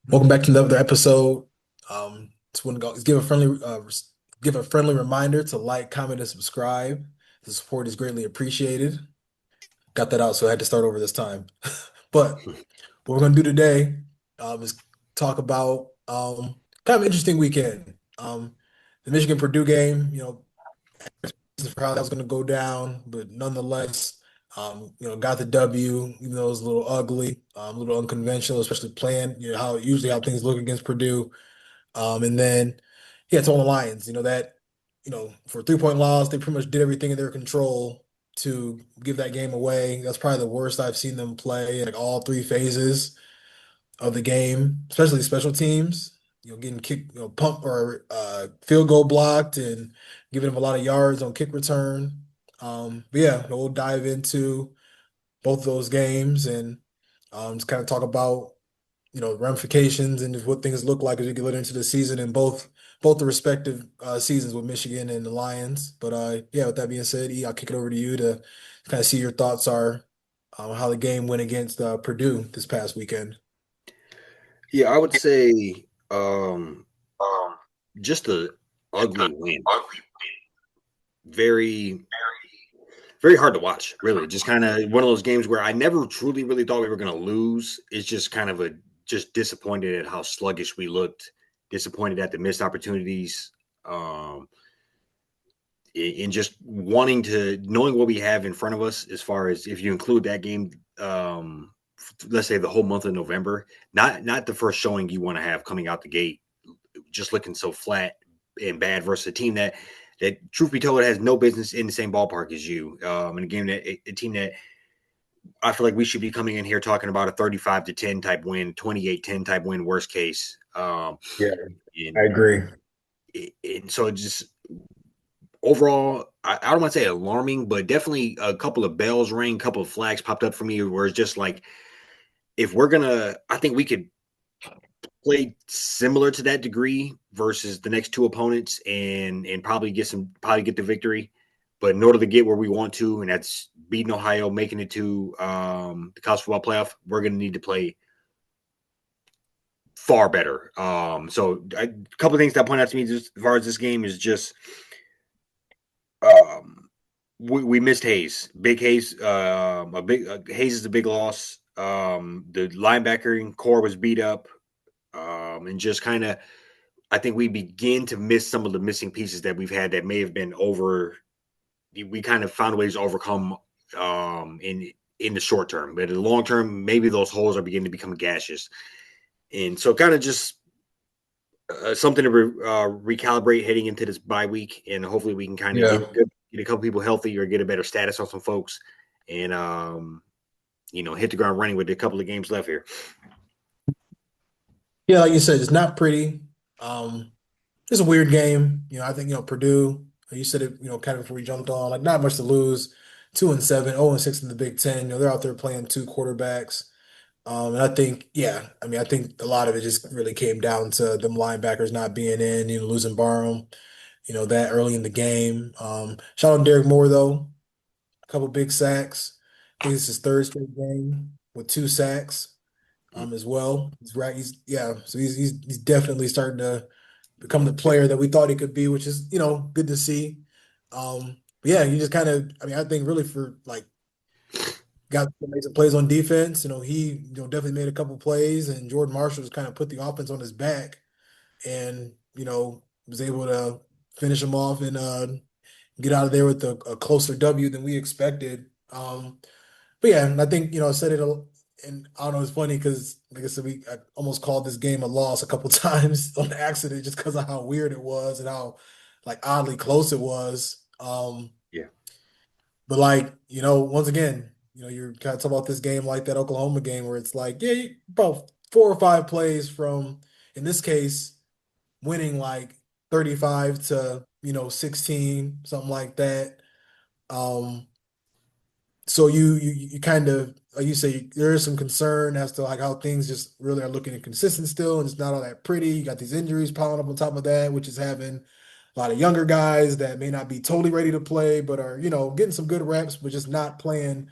Welcome back to another episode. Just want to go give a friendly reminder to like, comment, and subscribe. The support is greatly appreciated. Got that out, so I had to start over this time. But what we're gonna do today is talk about kind of an interesting weekend. The Michigan Purdue game. For how that was gonna go down, but nonetheless, got the W, even though it was a little ugly, a little unconventional, especially playing, how things look against Purdue. And then, yeah, it's on the Lions. For a 3-point loss, they pretty much did everything in their control to give that game away. That's probably the worst I've seen them play in like all three phases of the game, especially special teams. Getting kicked, pump or field goal blocked and giving them a lot of yards on kick return. But yeah, we'll dive into both of those games and just kind of talk about ramifications and just what things look like as we get later into the season in both the respective seasons with Michigan and the Lions. But yeah, with that being said, E, I'll kick it over to you to kind of see your thoughts are on how the game went against Purdue this past weekend. Yeah, I would say just a ugly win. Very, very hard to watch, really. Just kind of one of those games where I never truly really thought we were going to lose. It's just kind of just disappointed at how sluggish we looked, disappointed at the missed opportunities, um, and just wanting to knowing what we have in front of us as far as if you include that game, let's say the whole month of November, not the first showing you want to have coming out the gate just looking so flat and bad versus a team that truth be told has no business in the same ballpark as you. In a game that a team that I feel like we should be coming in here talking about a 35-10 type win, 28-10 type win, worst case. Yeah, I And, agree. and so it just overall, I don't want to say alarming, but definitely a couple of bells rang, a couple of flags popped up for me where it's just like, if we're gonna, I think we could play similar to that degree versus the next two opponents and probably get the victory. But in order to get where we want to, and that's beating Ohio, making it to the college football playoff, we're going to need to play far better. A couple of things that point out to me just as far as this game is just um, we missed Hayes, big Hayes, Hayes is a big loss. The linebacker core was beat up, and just kind of I think we begin to miss some of the missing pieces that we've had that may have been over. We kind of found ways to overcome in the short term, but in the long term, maybe those holes are beginning to become gaseous, and so kind of just something to recalibrate heading into this bye week, and hopefully we can kind of Yeah. get a couple people healthy or get a better status on some folks, and hit the ground running with a couple of games left here. Yeah, like you said, it's not pretty. It's a weird game. I think, Purdue, you said it, kind of before we jumped on, like not much to lose. 2-7, 0-6 in the Big Ten. They're out there playing two quarterbacks. And I think, yeah, I mean, I think a lot of it just really came down to them linebackers not being in, losing Barham, that early in the game. Shout out Derek Moore, though. A couple big sacks. I think it's his third straight game with two sacks as well. He's right. So he's definitely starting to become the player that we thought he could be, which is, good to see. But yeah, you just kind of, I mean, I think really for like got to make some plays on defense. He definitely made a couple plays, and Jordan Marshall just kind of put the offense on his back, and was able to finish him off and get out of there with a closer W than we expected. But yeah, and I think I said it, and I don't know. It's funny because, like I said, I almost called this game a loss a couple times on accident just because of how weird it was and how like oddly close it was. Yeah, But like, once again, you're kind of talking about this game like that Oklahoma game where it's like, yeah, about 4 or 5 plays from, in this case, winning like 35 to, 16, something like that. Um, so you kind of, like you say, there is some concern as to like how things just really are looking inconsistent still, and it's not all that pretty. You got these injuries piling up on top of that, which is having a lot of younger guys that may not be totally ready to play, but are, getting some good reps, but just not playing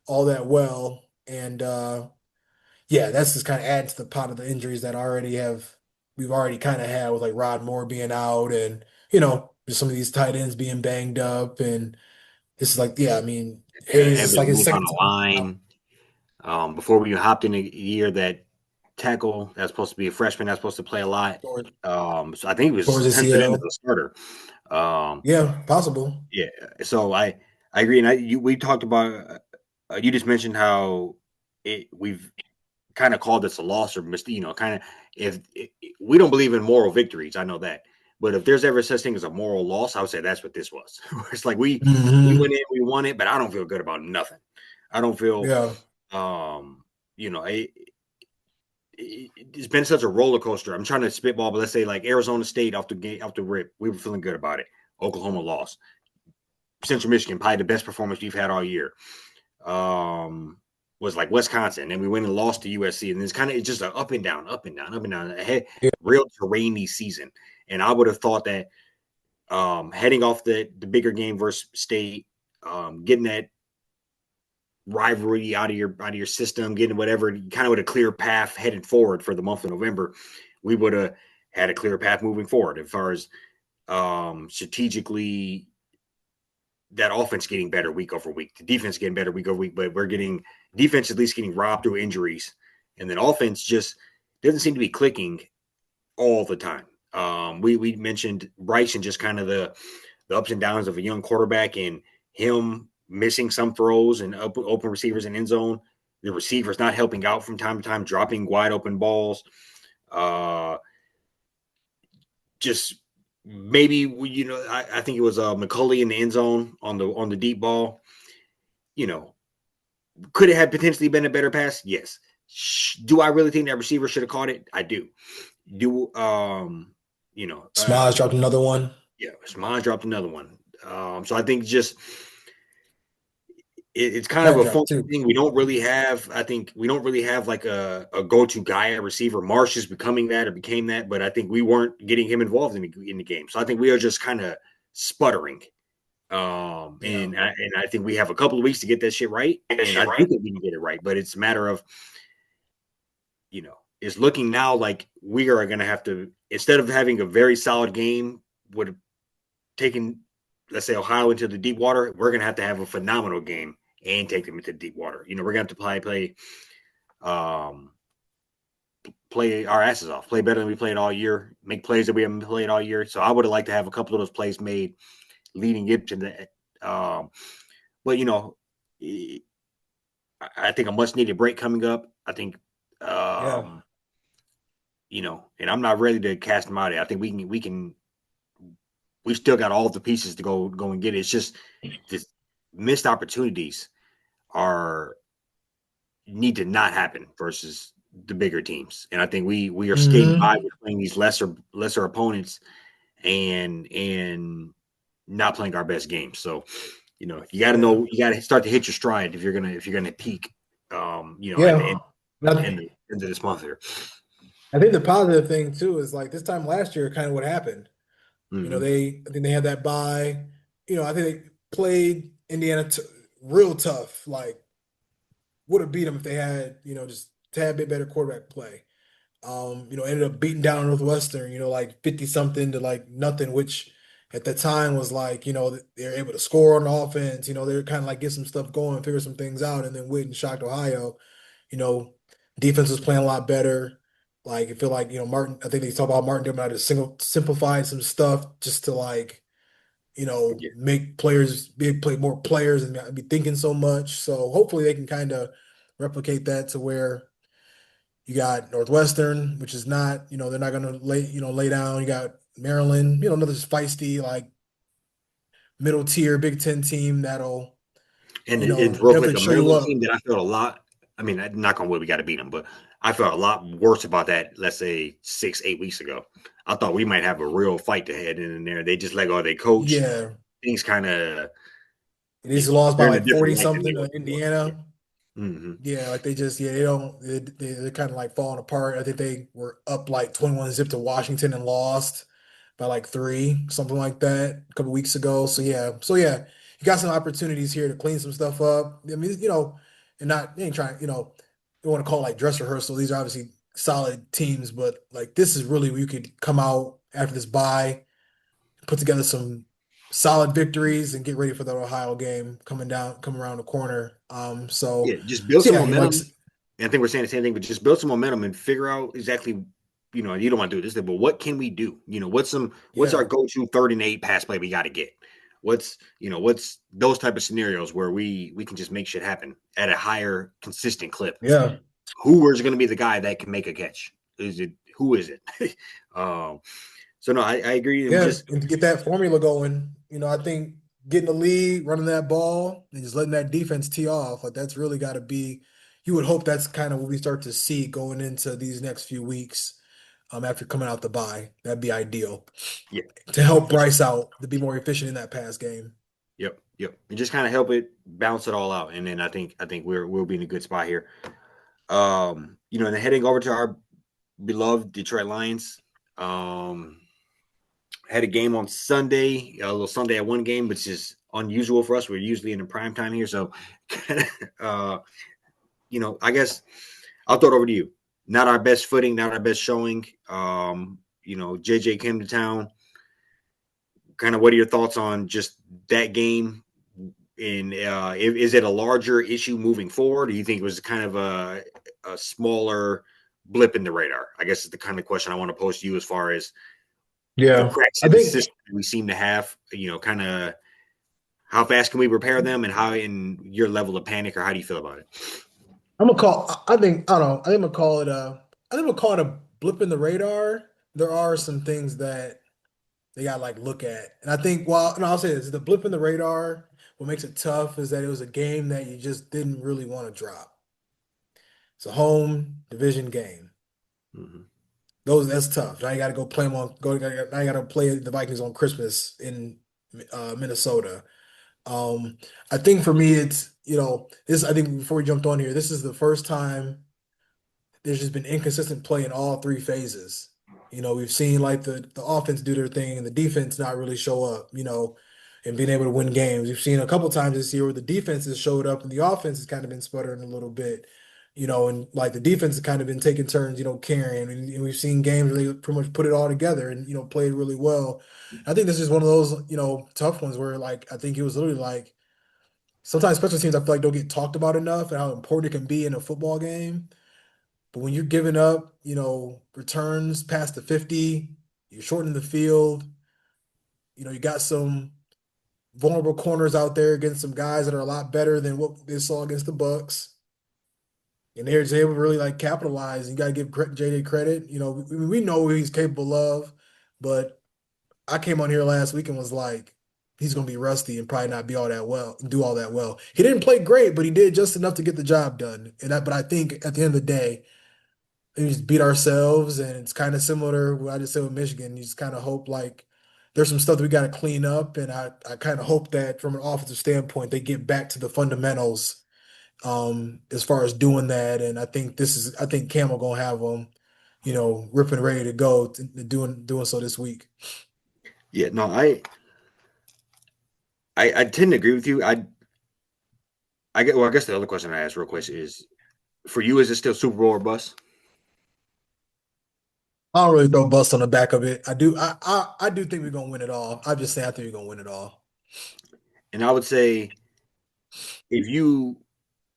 all that well. And yeah, that's just kind of adding to the pot of the injuries that already have we've already kind of had with like Rod Moore being out and just some of these tight ends being banged up and this is like yeah, I mean Hayes is like Evan his Wolf on second the time out. line. Before we hopped in a year that tackle that's supposed to be a freshman that's supposed to play a lot. Towards So I think he was towards penciled in as ACL. a starter. Um, Yeah, possible. yeah, so I agree, and we talked about you just mentioned how we've kind of called this a loss or kind of if we don't believe in moral victories, I know that. But if there's ever such thing as a moral loss, I would say that's what this was. It's like we went Hmm. in, we won it, but I don't feel good about nothing. I don't feel Yeah, um, it's been such a roller coaster. I'm trying to spitball, but let's say like Arizona State off the game, off the rip, we were feeling good about it. Oklahoma lost. Central Michigan, probably the best performance we've had all year. Um, was like Wisconsin, and we went and lost to USC, and it's just an up and down, up and down, up and down. yeah, Real terrainy season, and I would have thought that heading off the bigger game versus State, getting that rivalry out of your system, getting whatever kind of with a clear path headed forward for the month of November, we would have had a clear path moving forward as far as strategically that offense getting better week over week, the defense getting better week over week, but we're getting defense at least getting robbed through injuries, and then offense just doesn't seem to be clicking all the time. We mentioned Bryson just kind of the ups and downs of a young quarterback and him missing some throws and open receivers in end zone. The receivers not helping out from time to time, dropping wide open balls. Uh, just maybe I think it was McCulley in the end zone on the deep ball. You know, could it have potentially been a better pass? Yes. Do I really think that receiver should have caught it? I do. Do you know? Smiles dropped another one. Yeah, Shimon dropped another one. So I think just it's kind of Pat a dropped funky two. thing. We don't really have. I think we don't really have like a go-to guy at receiver. Marsh is becoming that or became that, but I think we weren't getting him involved in the game. So I think we are just kind of sputtering. Yeah. And I think we have a couple of weeks to get that shit right, and I do think we can get it right. But it's a matter of it's looking now like we are going to have to, instead of having a very solid game, would have taken, let's say, Ohio into the deep water, we're going to have a phenomenal game and take them into the deep water. We're going to have to um, play our asses off, play better than we played all year, make plays that we haven't played all year. So I would have liked to have a couple of those plays made leading into the. But I think a much needed break coming up. I think Yeah. um, and I'm not ready to cast them out. I think we still got all the pieces to go and get it. It's just this missed opportunities are need to not happen versus the bigger teams. And I think we are skating by Hmm. with playing these lesser opponents and not playing our best game. So, you got to Yeah. know, you got to start to hit your stride if you're gonna peak. At the Yeah. Now, end of this month here. I think the positive thing too is like this time last year, kind of what happened. Mm-hmm. I think they had that bye. I think they played Indiana t real tough. Like would have beat them if they had, just a tad bit better quarterback play. Ended up beating down Northwestern, like 50 something to like nothing, which at the time was like, they're able to score on offense, they're kind of like get some stuff going, figure some things out, and then went and shocked Ohio. You know, defense was playing a lot better. Like I feel like, Martin, I think they talk about Martin doing how to simplified some stuff just to like, Yeah. make players play more players and not be thinking so much. So hopefully they can kind of replicate that to where you got Northwestern, which is not, they're not going to lay down. You got Maryland, another just feisty, like middle tier Big Ten team that'll, And it's real quick, definitely the show you Maryland team up. that I felt a lot. I mean, knock on wood, we got to beat them, but I felt a lot worse about that. Let's say 6, 8 weeks ago, I thought we might have a real fight to head in there. They just let go of their coach. Yeah. Things kind of, They just lost by they're in a like 40 different light than they something were to before. Yeah. Indiana. Mm-hmm. Yeah, like they just, yeah, they don't, they're kind of like falling apart. I think they were up like 21 zip to Washington and lost by like three, something like that, a couple weeks ago. So yeah, you got some opportunities here to clean some stuff up. I mean, and not, they ain't trying, you want to call it like dress rehearsal. These are obviously solid teams, but like this is really where you could come out after this bye, put together some solid victories, and get ready for the Ohio game coming around the corner. Yeah, just build So some yeah, you know, like momentum. And I think we're saying the same thing, but just build some momentum and figure out exactly, you don't want to do this, but what can we do? What's our yeah, go-to 3rd and 8 pass play we got to get? What's those type of scenarios where we can just make shit happen at a higher consistent clip? yeah. Who is going to be the guy that can make a catch? Who is it? um, so no, I agree, and Yeah, just and to get that formula going, I think getting the lead, running that ball, and just letting that defense tee off, like that's really got to be. You would hope that's kind of what we start to see going into these next few weeks, after coming out the bye. That'd be ideal yeah, to help Bryce out to be more efficient in that pass game. yep, and just kind of help it balance it all out, and then I think we'll be in a good spot here. And then heading over to our beloved Detroit Lions. Um, had a game on Sunday, a little Sunday at one game, which is unusual for us. We're usually in the prime time here, so uh, I guess I'll throw it over to you. Not our best footing, not our best showing. JJ came to town. Kind of, what are your thoughts on just that game? And is it a larger issue moving forward? Or do you think it was kind of a smaller blip in the radar? I guess is the kind of question I want to pose to you as far as the Yeah, cracks I in the think system we seem to have. Kind of how fast can we repair them, and how in your level of panic, or how do you feel about it? I'm gonna call. I think I don't know. I think I'm gonna call it a. I think I'm gonna call it a blip in the radar. There are some things that they got to like look at. And I think, well, and I'll say this, the blip in the radar, what makes it tough is that it was a game that you just didn't really want to drop. It's a home division game. Mm-hmm. That's tough. Now you got to go play them on now you got to play the Vikings on Christmas in Minnesota. Um, I think for me it's, this I think before we jumped on here, this is the first time there's just been inconsistent play in all three phases. We've seen like the offense do their thing and the defense not really show up, and being able to win games. We've seen a couple times this year where the defense has showed up and the offense has kind of been sputtering a little bit, and like the defense has kind of been taking turns, carrying. And we've seen games where they pretty much put it all together and, played really well. I think this is one of those, tough ones where like I think it was literally like sometimes special teams I feel like don't get talked about enough and how important it can be in a football game. But when you're giving up, returns past the 50, you're shortening the field, you got some vulnerable corners out there against some guys that are a lot better than what they saw against the Bucks. And they're just able to really like capitalize. You got to give JD credit. We know what he's capable of, but I came on here last week and was like, he's going to be rusty and probably not be all that well, do all that well. He didn't play great, but he did just enough to get the job done. But I think at the end of the day, we just beat ourselves, and it's kind of similar to what I just said with Michigan. You just kind of hope like there's some stuff that we got to clean up, and I kind of hope that from an offensive standpoint they get back to the fundamentals, as far as doing that. And I think Cam will gonna have them, ripping ready to go doing so this week. Yeah, no, I tend to agree with you. I guess the other question I asked real quick is, for you, is it still Super Bowl or bust? I don't really throw bust on the back of it. I do think we're gonna win it all. I'm just saying I think we're gonna win it all. And I would say, if you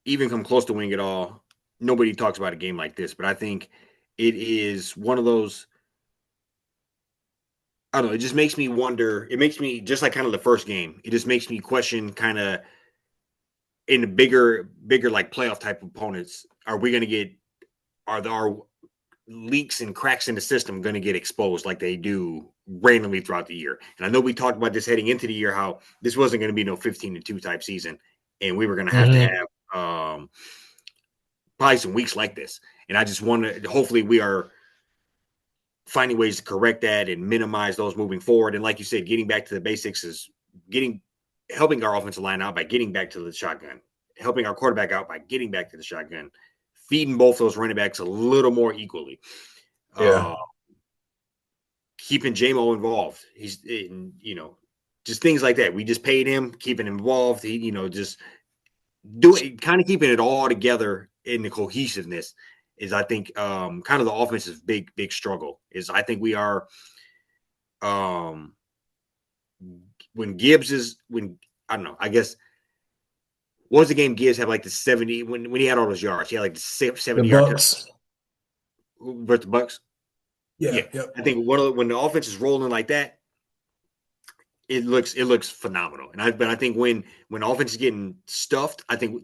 even come close to winning it all, nobody talks about a game like this. But I think it is one of those. I don't know. It just makes me wonder. It makes me, just like kind of the first game. It just makes me question, kind of, in the bigger like playoff type opponents. Are we going to get, are there our leaks and cracks in the system going to get exposed like they do randomly throughout the year? And I know we talked about this heading into the year, how this wasn't going to be no 15-2 type season, and we were going to Hmm. have probably some weeks like this. And I just want to, hopefully, we are finding ways to correct that and minimize those moving forward. And like you said, getting back to the basics is getting helping our offensive line out by getting back to the shotgun, helping our quarterback out by getting back to the shotgun, feeding both those running backs a little more equally. Yeah. Uh, Keeping JMO involved. Just things like that. We just paid him, keeping him involved. Just doing, kind of keeping it all together in the cohesiveness is I think kind of the offensive big struggle is I think we are um when Gibbs is when I don't know, I guess what was the game Gibbs had like the 70 when he had all those yards. He had like the The 70-yard touchdown Bucks. versus the Bucks. Yeah, Yeah. yep. I think when the offense is rolling like that, it looks phenomenal. But I think when offense is getting stuffed, I think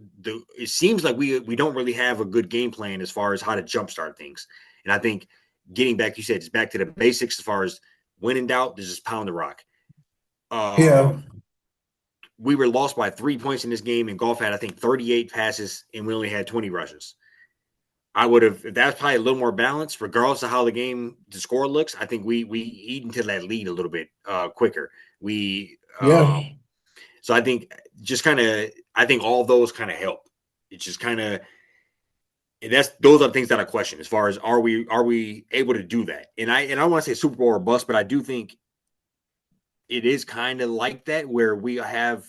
it seems like we don't really have a good game plan as far as how to jumpstart things. And I think getting back, you said, it's back to the basics as far as when in doubt, just pound the rock. Yeah, Um, we were lost by 3 points in this game, and Golf had I think 38 passes, and we only had 20 rushes. I would have if that's probably a little more balanced, regardless of how the score looks. I think we eat into that lead a little bit quicker. We yeah, So I think just kind of I think all those kind of help. It's just kind of that's those are the things that I question as far as are we able to do that? And I want to say Super Bowl or bust, but I do think it is kind of like that where we have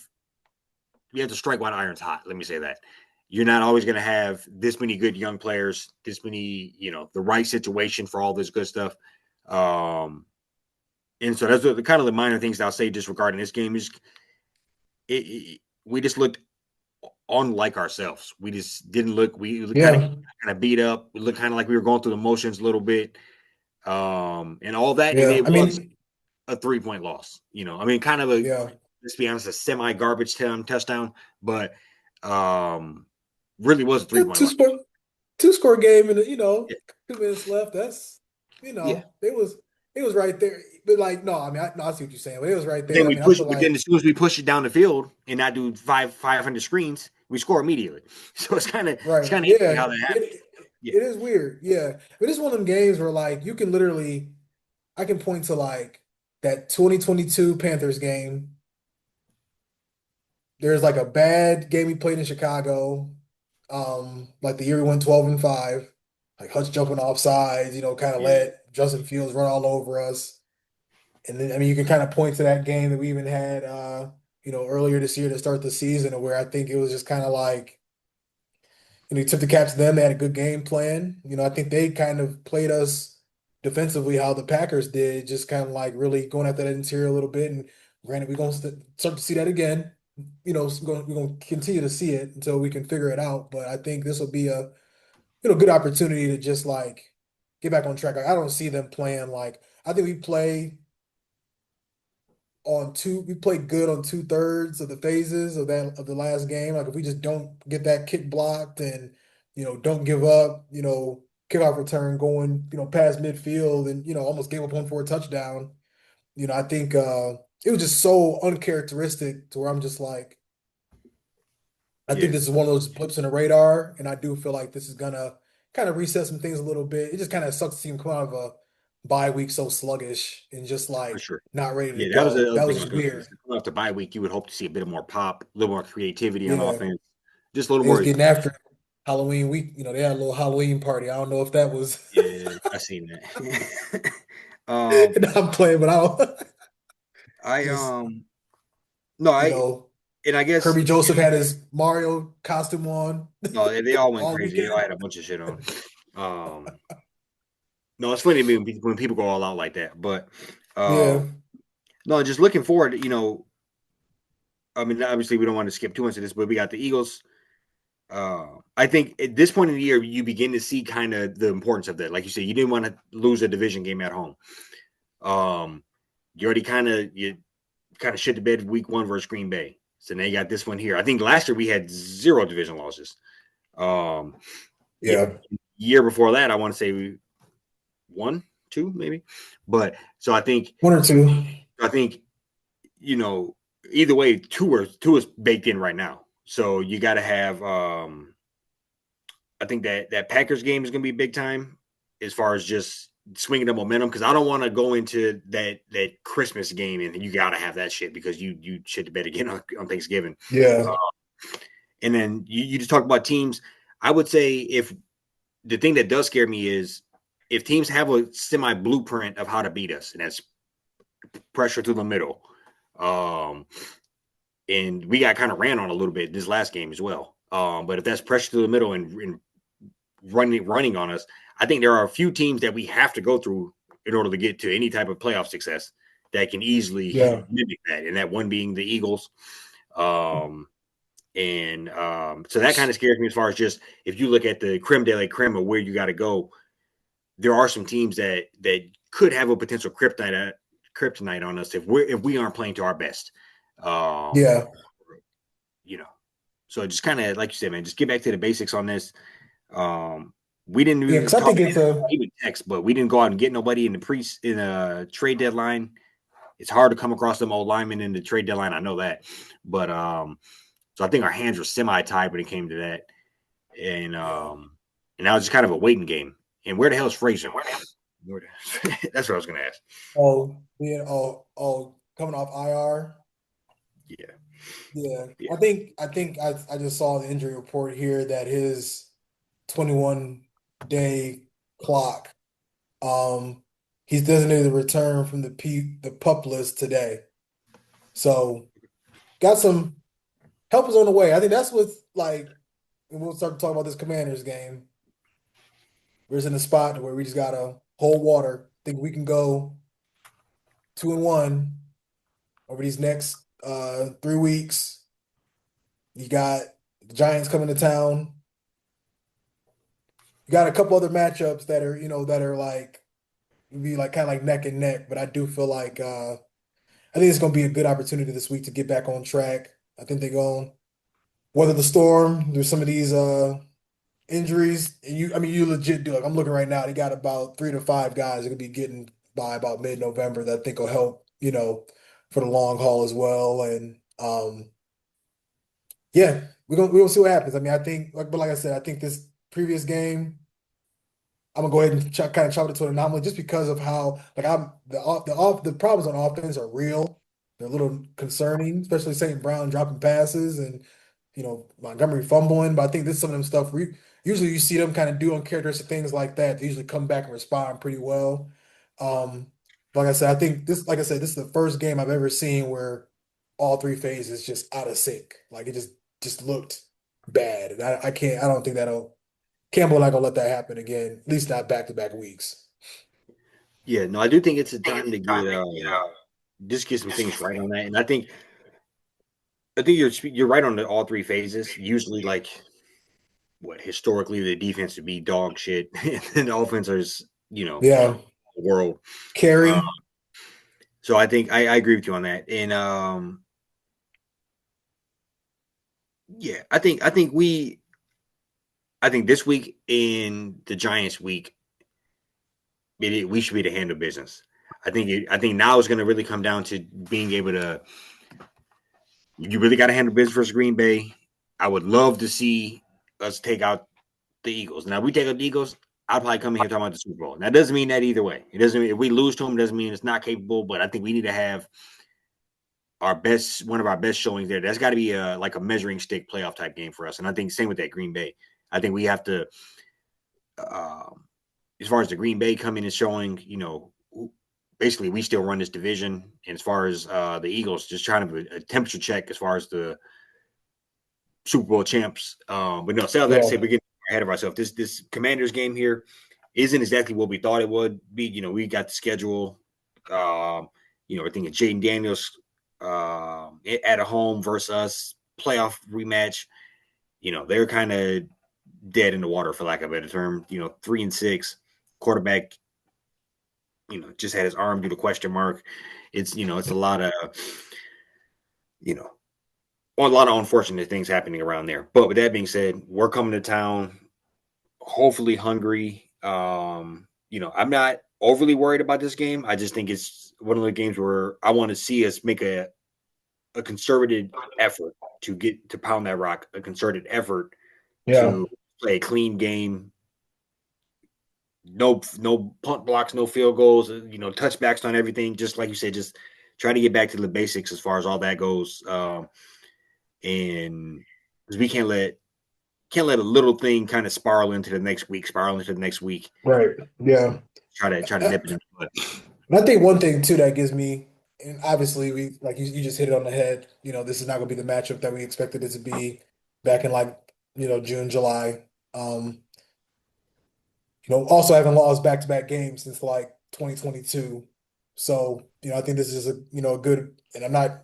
to strike while the iron's hot. Let me say that. You're not always going to have this many good young players, this many, the right situation for all this good stuff. Um, and so that's the kind of the minor things that I'll say just regarding this game is we just looked unlike ourselves. We just didn't look. We looked yeah, kind of beat up. We looked kind of like we were going through the motions a little bit, and all that. And yeah. it I was mean, a 3 point loss. I mean, kind of a yeah, let's be honest, a semi garbage touchdown, but really was a three yeah, point loss. two score game, and Yeah, 2 minutes left. That's yeah. it was right there. But like, no, I mean, no, I see what you're saying, but it was right But then there. I we mean, I push, feel but then like as soon as we push it down the field and not do 500 screens, we score immediately. So it's right, kind of interesting how yeah, that happened. Yeah, it is weird, yeah. But it's one of them games where like you can literally, I can point to like that 2022 Panthers game. There's like a bad game we played in Chicago, like the year we went 12-5, like Hutch jumping off sides, kind of yeah, let Justin Fields run all over us. And then, I mean, you can kind of point to that game that we even had, earlier this year to start the season, where I think it was just kind of like, you took the caps to them. They had a good game plan. I think they kind of played us defensively how the Packers did, just kind of like really going after that interior a little bit. And granted, we're going to start to see that again. We're going to continue to see it until we can figure it out. But I think this will be a good opportunity to just like get back on track. Like, I don't see them playing like I think we played good on 2/3 of the phases of the last game. Like if we just don't get that kick blocked and don't give up, kickoff return going, past midfield and almost gave up one for a touchdown. I think it was just so uncharacteristic to where I'm just like, I think yeah, this is one of those blips in the radar, and I do feel like this is gonna kind of reset some things a little bit. It just kind of sucks to see him come out of a bye week so sluggish and just for like sure. not ready to Yeah, that was the go. other That was thing I was just going to say. weird. Is coming off the bye week, you would hope to see a bit more pop, a little more creativity on Yeah. offense, just a little They was more. getting after Halloween week. They had a little Halloween party. I don't know if that was. Yeah, I seen that. um, And I'm playing, but I don't. I Just no, you I know, and I guess Kirby Joseph had his Mario costume on no, they all went all crazy. They all weekend. had a bunch of shit on. Um, no, it's funny to me when people go all out like that. But Yeah, no, just looking forward. I mean, obviously we don't want to skip too much of this, but we got the Eagles. I think at this point in the year, you begin to see kind of the importance of that. Like you said, you didn't want to lose a division game at home. Um, you already kind of shit the bed week one versus Green Bay. So now you got this one here. I think last year we had 0 division losses. Um, yeah, yeah, year before that, I want to say we one, two, maybe. But so one or two. I think you know either way, two is baked in right now. So you got to have. I think that Packers game is going to be big time as far as just swinging the momentum because I don't want to go into that Christmas game and you got to have that shit because you shit the bed again on Thanksgiving. Yeah, And then you just talk about teams. I would say if the thing that does scare me is if teams have a semi blueprint of how to beat us, and that's pressure through the middle. Um, and we got kind of ran on a little bit this last game as well. But if that's pressure through the middle and running on us. I think there are a few teams that we have to go through in order to get to any type of playoff success that can easily Yeah. mimic that, and that one being the Eagles. Um, and so that kind of scares me as far as just if you look at the creme de la creme of where you got to go, there are some teams that could have a potential kryptonite on us if we aren't playing to our best. Um, Yeah. you know, so just kind of like you said, man, just get back to the basics on this. Um, we didn't Yeah, even because I talk think it's a even text, but we didn't go out and get nobody in the in a trade deadline. It's hard to come across them old linemen in the trade deadline. I know that, but so I think our hands were semi tied when it came to that, and yeah. and that was just kind of a waiting game. And where the hell is Frazier? That's what I was going to ask. Coming off IR. Yeah, Yeah, yeah, I just saw the injury report here that his 21-day clock. Um, he's designated to return from the pup list today. So got some help is on the way. I think that's what like and we'll start to talk about this Commanders game. We're just in a spot where we just gotta hold water. Think we can go 2-1 over these next 3 weeks. You got the Giants coming to town. You got a couple other matchups that are, that are like be like kind of like neck and neck, but I do feel like I think it's gonna be a good opportunity this week to get back on track. I think they're going to weather the storm. There's some of these injuries, and you legit do like I'm looking right now. They got about 3 to 5 guys that could be getting by about mid-November that I think will help, for the long haul as well. And yeah, we're gonna see what happens. I mean, I think like I said, I think this previous game. I'm gonna go ahead and kind of chop it to an anomaly just because of how like I'm the problems on offense are real. They're a little concerning, especially St. Brown dropping passes and Montgomery fumbling. But I think this is some of them stuff usually you see them kind of do uncharacteristic things like that. They usually come back and respond pretty well. Um, like I said, this is the first game I've ever seen where all three phases just out of sync. Like it just looked bad, and I don't think that'll. Campbell not gonna let that happen again, at least not back-to-back weeks. yeah. No, I do think it's a time to get just get some things right on that. And I think you're right on all three phases. Usually, like what historically the defense would be dog shit, and the offense is Yeah, world. Uh, Carey. so I think I agree with you on that. And yeah, I think this week in the Giants week, we should be to handle business. I think now it's going to really come down to being able to. You really got to handle business versus Green Bay. I would love to see us take out the Eagles. Now, if we take out the Eagles, I'll probably come in here talking about the Super Bowl. That doesn't mean that either way. It doesn't mean if we lose to them, doesn't mean it's not capable. But I think we need to have one of our best showings there. That's got to be like a measuring stick playoff type game for us. And I think same with that Green Bay. I think we have to, as far as the Green Bay coming and showing, basically we still run this division. And as far as the Eagles, just trying to a temperature check as far as the Super Bowl champs. But no, so that to Yeah, say we're getting ahead of ourselves. This Commanders game here isn't exactly what we thought it would be. We got the schedule. I think it's Jaden Daniels at a home versus us playoff rematch. They're kind of dead in the water for lack of a better term. 3-6 quarterback. Just had his arm due to question mark. It's a lot of you know a lot of unfortunate things happening around there. But with that being said, we're coming to town, hopefully hungry. I'm not overly worried about this game. I just think it's one of the games where I want to see us make a concerted effort to get to pound that rock, a concerted effort yeah, to play a clean game. No punt blocks, no field goals, touchbacks on everything. Just like you said, just try to get back to the basics as far as all that goes. And because we can't let a little thing kind of spiral into the next week, right. Yeah. Try to Uh, nip it in the bud. And I think one thing too that gives me, and obviously we like you just hit it on the head. This is not gonna be the matchup that we expected it to be back in like June, July. Um, Also haven't lost back-to-back games since like 2022. So, I think this is a good, and I'm not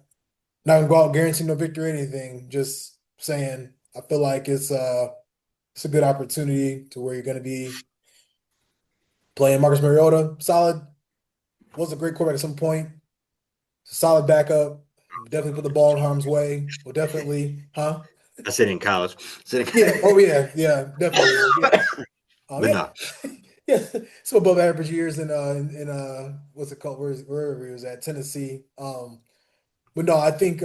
gonna go out guaranteeing no victory or anything. Just saying, I feel like it's a good opportunity to where you're going to be playing Marcus Mariota. Solid, was a great quarterback at some point. Solid backup. Definitely put the ball in harm's way. Will definitely, huh? I said in college. Yeah. Oh yeah. Yeah. Definitely. Yeah. But Yeah. no, Yeah. Some above average years in what's it called? Wherever he was at, Tennessee. But no, I think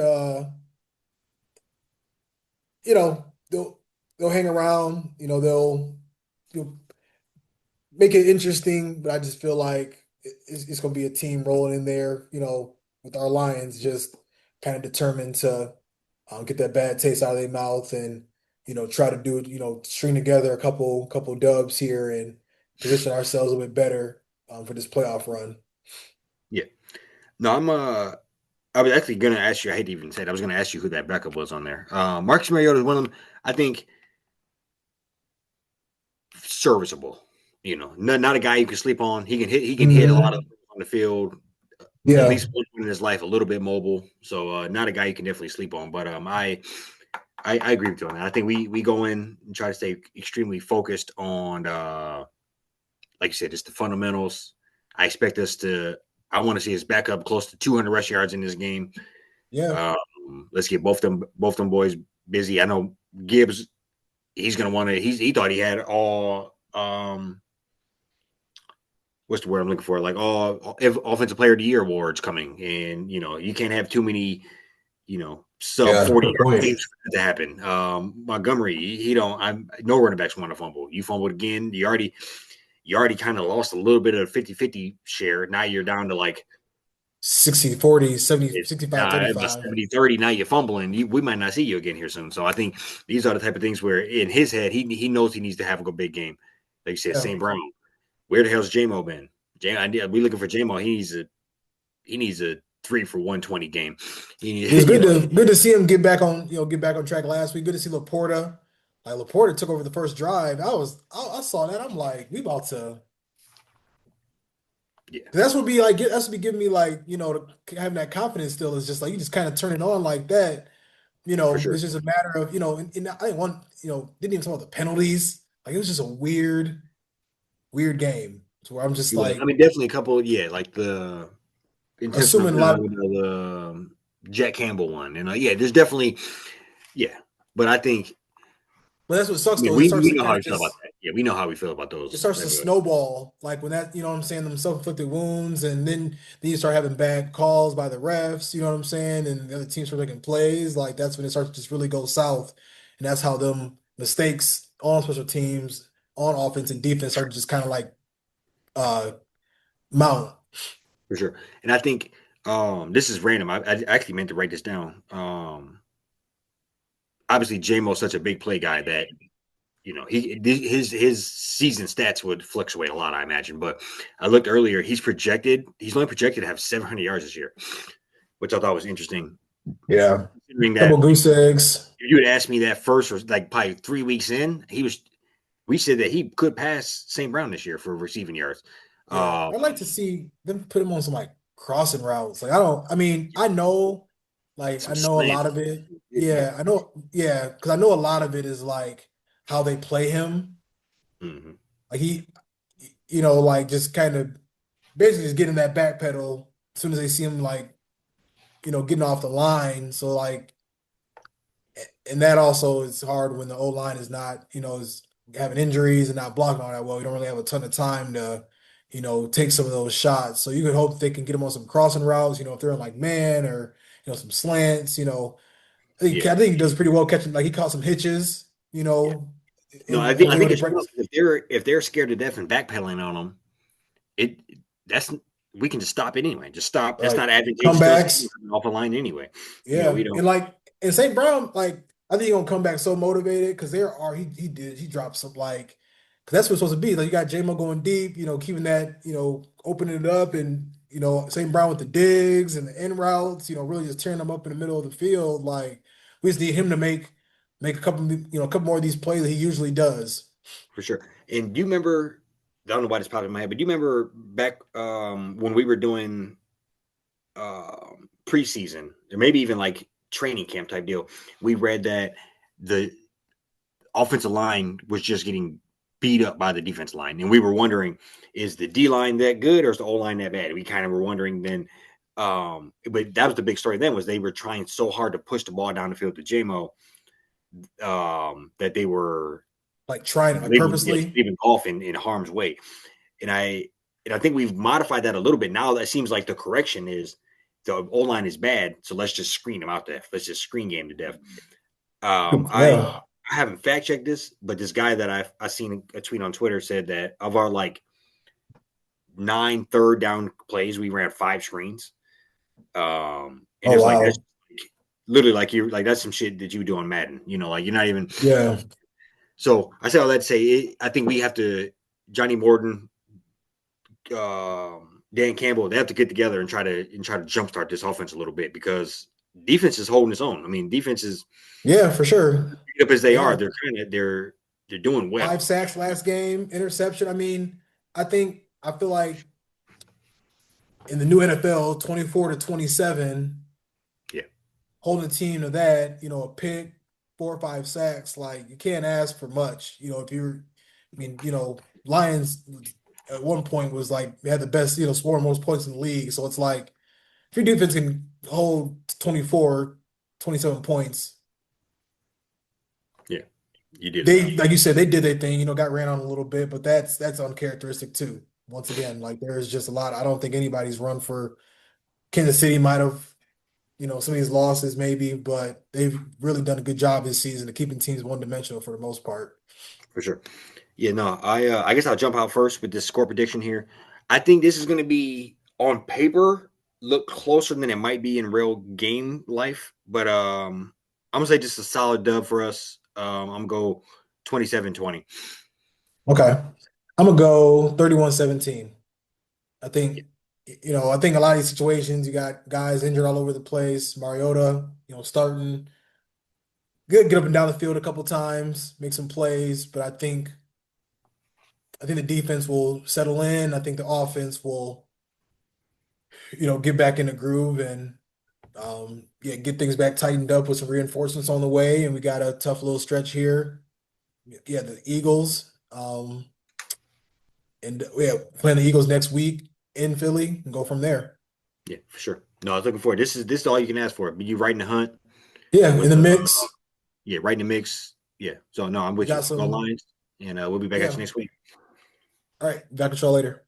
they'll hang around. They'll make it interesting, but I just feel like it's going to be a team rolling in there, with our Lions just kind of determined to get that bad taste out of their mouth and, try to do it, string together a couple dubs here and position ourselves a bit better for this playoff run. yeah, no, I was actually gonna ask you. I hate to even say it. I was gonna ask you who that backup was on there. Marcus Mariota is one of them. I think serviceable. Not a guy you can sleep on. He can hit. He can hit a lot of Hmm. on the field. At Yeah. least one point in his life, a little bit mobile. So not a guy you can definitely sleep on. But I agree with you on that. I think we go in and try to stay extremely focused on like you said, just the fundamentals. I expect us to. I want to see us back up close to 200 rush yards in this game. Yeah. Let's get both them boys busy. I know Gibbs. He's gonna want to. He thought he had all. What's the word I'm looking for? Like all offensive player of the year awards coming, and you can't have too many sub Yeah. 40 Good point. games for that to happen. Montgomery, he don't. I'm no running backs want to fumble. You fumbled again. You already kind of lost a little bit of 50-50 share. Now you're down to like 60-40, 70, it's 65, 35. 70-30. Now you're fumbling. We might not see you again here soon. So I think these are the type of things where in his head he knows he needs to have a big game. Like you said, Yeah. St. Brown. Where the hell's JMO been? We looking for JMO. He needs a 3 for 120 game. It was You know, good to see him get back on track last week. Good to see Laporta. Like Laporta took over the first drive. I saw that. I'm like, we about to. yeah, 'Cause that's what be giving me like, having that confidence still is just like you just kind of turn it on like that. for sure. It's just a matter of, and I didn't want, didn't even talk about the penalties. Like it was just a weird, weird game. To where I'm just It was. I like mean, definitely a couple. Yeah, like the intentional assuming a lot of, the Jack Campbell one, and yeah, there's definitely yeah. But I think but that's what sucks yeah, though. we know how we feel about that. Yeah, we know how we feel about It those starts type to of snowball. Like when that, what I'm saying, them self-inflicted wounds, and then you start having bad calls by the refs, you know what I'm saying, and the other teams start making plays. Like that's when it starts to just really go south, and that's how them mistakes on special teams, on offense and defense start to just kind of like uh mount. for sure. And I think this is random. I actually meant to write this down. Obviously, JMO's such a big play guy that his season stats would fluctuate a lot, I imagine. But I looked earlier; he's only projected to have 700 yards this year, which I thought was interesting. Yeah, Considering couple that goose eggs. if you had asked me that first or like probably 3 weeks in, we said that he could pass St. Brown this year for receiving yards. Yeah, Um, I'd like to see them put him on some like crossing routes. Like I don't, I mean, I know, like some I know a lot slants. of it. Yeah. Yeah, I know. Yeah, because I know a lot of it is like how they play him. Hmm. Like like just kind of basically just getting that back pedal as soon as they see him like, getting off the line. So like, and that also is hard when the O line is not, is having injuries and not blocking all that well. You don't really have a ton of time to, take some of those shots. So you could hope they can get them on some crossing routes, if they're in like man or, some slants, Yeah. I think he does pretty well catching, like he caught some hitches, Yeah. No, I and think was I able think to it's break. one of if they're scared to death and backpedaling on them, it that's we can just stop it anyway. Just stop. That's not Like advantageous to us comebacks. off the line anyway. We Yeah, don't and St. Brown, like I think he's gonna come back so motivated because he dropped some like because that's what it's supposed to be. Like you got J-Mo going deep, keeping that, opening it up, and St. Brown with the digs and the end routes, really just tearing them up in the middle of the field. Like we just need him to make a couple more of these plays that he usually does. for sure. And do you remember? I don't know why this popped in my head, but do you remember back when we were doing preseason or maybe even like training camp type deal? We read that the offensive line was just getting beat up by the defense line, and we were wondering, is the D line that good or is the O line that bad? We kind of were wondering then. But that was the big story then was they were trying so hard to push the ball down the field to JMO that they were Like trying like purposely. leaving golf in harm's way. And I think we've modified that a little bit. Now that seems like the correction is the O line is bad, so let's just screen them out to death. Let's just screen game to death. Yeah. I haven't fact checked this, but this guy that I seen a tweet on Twitter said that of our like 9 third down plays, we ran 5 screens. And Oh it was like that's wow. literally like you're like that's some shit that you do on Madden. You know, like you're not even. Yeah. So I say all that to say, I think we have to Johnny Morton, Dan Campbell, they have to get together and try to jumpstart this offense a little bit because defense is holding its own. I mean, defense is Yeah, for sure. beat up as they are. Yeah. They're doing Five well. sacks last game, interception. I mean, I feel like in the new NFL, 24 to 27, Yeah, holding a team to that, a pick, 4 or 5 sacks, like you can't ask for much. If you're, I mean, Lions at one point was like they had the best, scoring most points in the league. So it's like if your defense can hold 24, 27 points, yeah, you did they, enough like you said, they did their thing, got ran on a little bit, but that's uncharacteristic too. Once again, like there's just a lot. I don't think anybody's run for Kansas City might have, some of these losses maybe, but they've really done a good job this season of keeping teams one dimensional for the most part. for sure. Yeah, no, I guess I'll jump out first with this score prediction here. I think this is going to be on paper look closer than it might be in real game life, but I'm gonna say just a solid dub for us. I'm gonna go 27-20. Okay. I'm gonna go 31-17. I Yeah, think, I think a lot of these situations, you got guys injured all over the place. Mariota, starting good, get up and down the field a couple times, make some plays, but I think the defense will settle in. I think the offense will, get back in the groove and yeah, get things back tightened up with some reinforcements on the way. And we got a tough little stretch here. Yeah, the Eagles. And yeah, playing the Eagles next week in Philly and go from there. yeah, for sure. No, I was looking forward. This is all you can ask for. You right in the hunt Yeah, with in the the mix. yeah, right in the mix. Yeah. So no, I'm We with got you. Go some, Lions, and we'll be back at you yeah. next week. All right, back to y'all later.